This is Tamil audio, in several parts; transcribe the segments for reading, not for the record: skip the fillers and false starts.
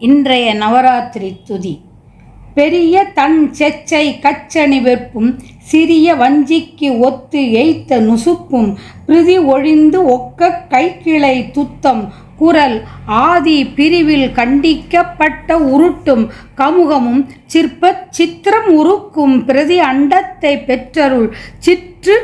இன்றைய நவராத்திரி துதி. பெரிய தன் செச்சை கச்சணி வெற்பும் சிறிய வஞ்சிக்கு ஒத்து எய்த்த நுசுப்பும் பிரிதி ஒழிந்து ஒக்க கைக்கிளை துத்தம் குரல் ஆதி பிரிவில் கண்டிக்கப்பட்ட உருட்டும் கமுகமும் சிற்பச் சித்திரம் உருக்கும் பிரதி அண்டத்தை பெற்றருள் சிற்று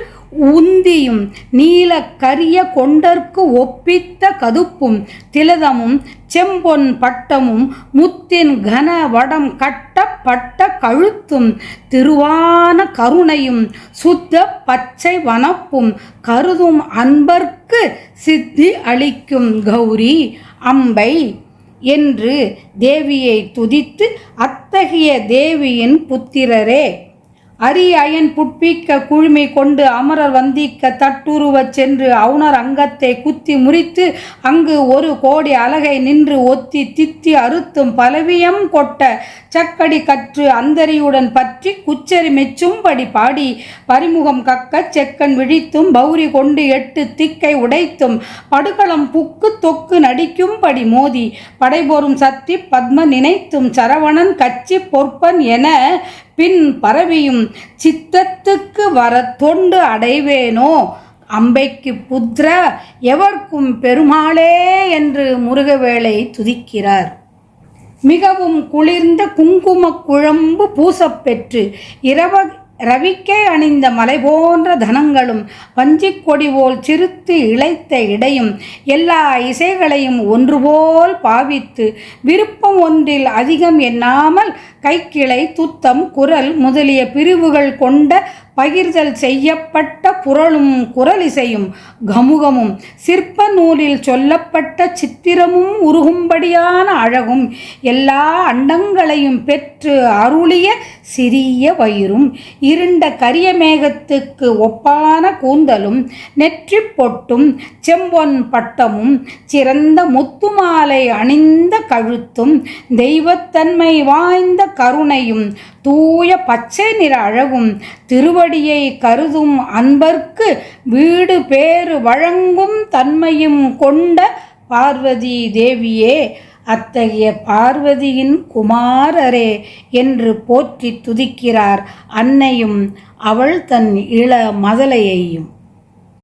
உந்தியும் நீல கரிய கொண்டற்கு ஒப்பித்த கதுப்பும் திலதமும் செம்பொன் பட்டமும் முத்தின் கன வடம் கட்டப்பட்ட கழுத்தும் திருவான கருணையும் சுத்த பச்சை வனப்பும் கருதும் அன்பர்க்கு சித்தி அளிக்கும் கௌரி அம்பை என்று தேவியை துதித்து, அத்தகைய தேவியின் புத்திரரே, அரி அயன் புட்பிக்க குழுமை கொண்டு அமரர் வந்திக்க தட்டுருவச் சென்று அவுணர் அங்கத்தை குத்தி முறித்து அங்கு ஒரு கோடி அலகை நின்று ஒத்தி தித்தி அறுத்தும் பலவியம் கொட்ட சக்கடி கற்று அந்தரியுடன் பற்றி குச்சரி மெச்சும்படி பாடி பரிமுகம் கக்க செக்கன் விழித்தும் பௌரி கொண்டு 8 திக்கை உடைத்தும் படுகளம் புக்கு தொக்கு நடிக்கும்படி மோதி படைபோரும் சத்தி பத்ம நினைத்தும் சரவணன் கச்சி பொற்பன் என பின் பரவியும் சித்தத்துக்கு வர தொண்டு அடைவேனோ அம்பைக்கு புத்திர எவர்க்கும் பெருமாளே என்று முருகவேளை துதிக்கிறார். மிகவும் குளிர்ந்த குங்கும குழம்பு பூசப்பெற்று ரவிக்கை அணிந்த மலை போன்ற தனங்களும் வஞ்சிக் கொடி போல் சிறுத்து இழைத்த இடையும் எல்லா இசைகளையும் ஒன்றுபோல் பாவித்து விருப்பம் ஒன்றில் அதிகம் எண்ணாமல் கைக்கிளை துத்தம் குரல் முதலிய பிரிவுகள் கொண்ட பகிர்தல் செய்யப்பட்ட புரளும் குரலிசையும் கமுகமும் சிற்ப நூலில் சொல்லப்பட்ட சித்திரமும் உருகும்படியான அழகும் எல்லா அண்டங்களையும் பெற்று அருளிய சிறிய வயிறும் இருண்ட கரிய மேகத்துக்கு ஒப்பான கூந்தலும் நெற்றி பொட்டும் செம்பொன் பட்டமும் சிறந்த முத்துமாலை அணிந்த கழுத்தும் தெய்வத்தன்மை வாய்ந்த கருணையும் தூய பச்சை நிற அழகும் திருவடியை கருதும் அன்பர்க்கு வீடு பேறு வழங்கும் தன்மையும் கொண்ட பார்வதி தேவியே, அத்தகைய பார்வதியின் குமாரரே என்று போற்றி துதிக்கிறார் அன்னையும் அவள் தன் இள மதலையையும்.